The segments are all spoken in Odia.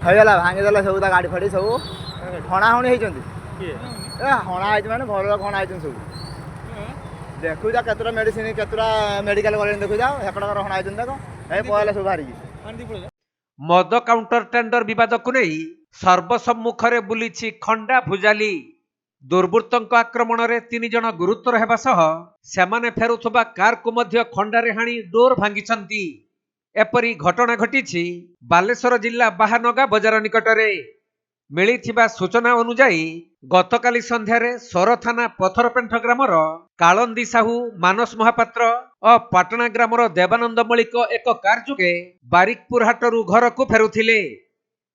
ହେଇଗଲା ଭାଙ୍ଗିଦେଲା ସବୁ ତା ଗାଡ଼ି ଫାଡ଼ି ସବୁ ହଣାହଣି ହେଇଛନ୍ତି। ଏ ହଣା ହେଇଛି ମାନେ ଘର ହଣା ହେଇଛନ୍ତି ସବୁ। ଦେଖୁଛ କେତେଟା ମେଡ଼ିସିନ କେତେଟା ମେଡ଼ିକାଲ ଗଲେଣି ଦେଖୁଛ ହେକଡ଼କର ହଣା ହେଇଛନ୍ତି ଦେଖ ଏଇ ପଳେଇଲେ ସବୁ ବାହାରିକି। ମଦ କାଉଣ୍ଟର ଟେଣ୍ଡର ବିବାଦକୁ ନେଇ ସର୍ବସମ୍ମୁଖରେ ବୁଲିଛି ଖଣ୍ଡା ଭୁଜାଲି। ଦୁର୍ବୃତ୍ତଙ୍କ ଆକ୍ରମଣରେ 3 ଜଣ ଗୁରୁତର ହେବା ସହ ସେମାନେ ଫେରୁଥିବା କାରକୁ ମଧ୍ୟ ଖଣ୍ଡାରେ ହାଣି ଡୋର ଭାଙ୍ଗିଛନ୍ତି। ଏପରି ଘଟଣା ଘଟିଛି ବାଲେଶ୍ୱର ଜିଲ୍ଲା ବାହାନଗା ବଜାର ନିକଟରେ। ମିଳିଥିବା ସୂଚନା ଅନୁଯାୟୀ ଗତକାଲି ସନ୍ଧ୍ୟାରେ ସୋର ଥାନା ପଥରପେଣ୍ଠ ଗ୍ରାମର କାଳନ୍ଦୀ ସାହୁ, ମାନସ ମହାପାତ୍ର ଓ ପାଟଣା ଗ୍ରାମର ଦେବାନନ୍ଦ ମଳିକ ଏକ କାର ଯୋଗେ ବାରିକପୁର ହାଟରୁ ଘରକୁ ଫେରୁଥିଲେ।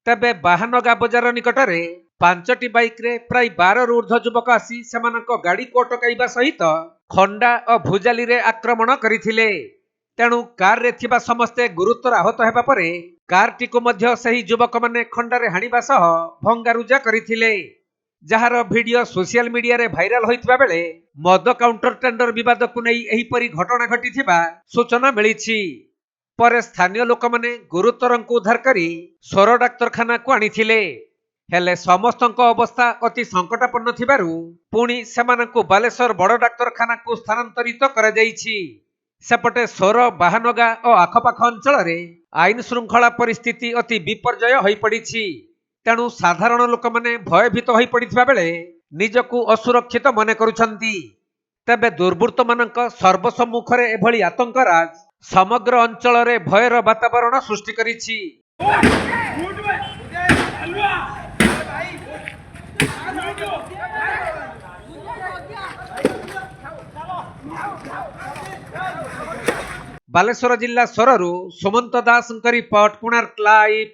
ତେବେ ବାହାନଗା ବଜାର ନିକଟରେ 5ଟି ବାଇକ୍ରେ ପ୍ରାୟ 12ରୁ ଉର୍ଦ୍ଧ୍ୱ ଯୁବକ ଆସି ସେମାନଙ୍କ ଗାଡ଼ିକୁ ଅଟକାଇବା ସହିତ ଖଣ୍ଡା ଓ ଭୁଜାଲିରେ ଆକ୍ରମଣ କରିଥିଲେ। ତେଣୁ କାରରେ ଥିବା ସମସ୍ତେ ଗୁରୁତର ଆହତ ହେବା ପରେ କାରଟିକୁ ମଧ୍ୟ ସେହି ଯୁବକମାନେ ଖଣ୍ଡାରେ ହାଣିବା ସହ ଭଙ୍ଗାରୁଜା କରିଥିଲେ। ଯାହାର ଭିଡିଓ ସୋସିଆଲ ମିଡିଆରେ ଭାଇରାଲ ହୋଇଥିବା ବେଳେ ମଦ କାଉଣ୍ଟର ଟେଣ୍ଡର ବିବାଦକୁ ନେଇ ଏହିପରି ଘଟଣା ଘଟିଥିବା ସୂଚନା ମିଳିଛି। ପରେ ସ୍ଥାନୀୟ ଲୋକମାନେ ଗୁରୁତରଙ୍କୁ ଉଦ୍ଧାର କରି ସୋର ଡାକ୍ତରଖାନାକୁ ଆଣିଥିଲେ। ହେଲେ ସମସ୍ତଙ୍କ ଅବସ୍ଥା ଅତି ସଙ୍କଟାପନ୍ନ ଥିବାରୁ ପୁଣି ସେମାନଙ୍କୁ ବାଲେଶ୍ୱର ବଡ଼ ଡାକ୍ତରଖାନାକୁ ସ୍ଥାନାନ୍ତରିତ କରାଯାଇଛି। ସେପଟେ ସୋର, ବାହାନଗା ଓ ଆଖପାଖ ଅଞ୍ଚଳରେ ଆଇନ ଶୃଙ୍ଖଳା ପରିସ୍ଥିତି ଅତି ବିପର୍ଯ୍ୟୟ ହୋଇପଡ଼ିଛି। ତେଣୁ ସାଧାରଣ ଲୋକମାନେ ଭୟଭୀତ ହୋଇପଡ଼ିଥିବା ବେଳେ ନିଜକୁ ଅସୁରକ୍ଷିତ ମନେ କରୁଛନ୍ତି। ତେବେ ଦୁର୍ବୃତ୍ତମାନଙ୍କ ସର୍ବସମ୍ମୁଖରେ ଏଭଳି ଆତଙ୍କରାଜ ସମଗ୍ର ଅଞ୍ଚଳରେ ଭୟର ବାତାବରଣ ସୃଷ୍ଟି କରିଛି। ବାଲେଶ୍ୱର ଜିଲ୍ଲା ସୋରରୁ ସୁମନ୍ତ ଦାସଙ୍କ ରିପୋର୍ଟ, କୋଣାର୍କ ଲାଇଭ୍।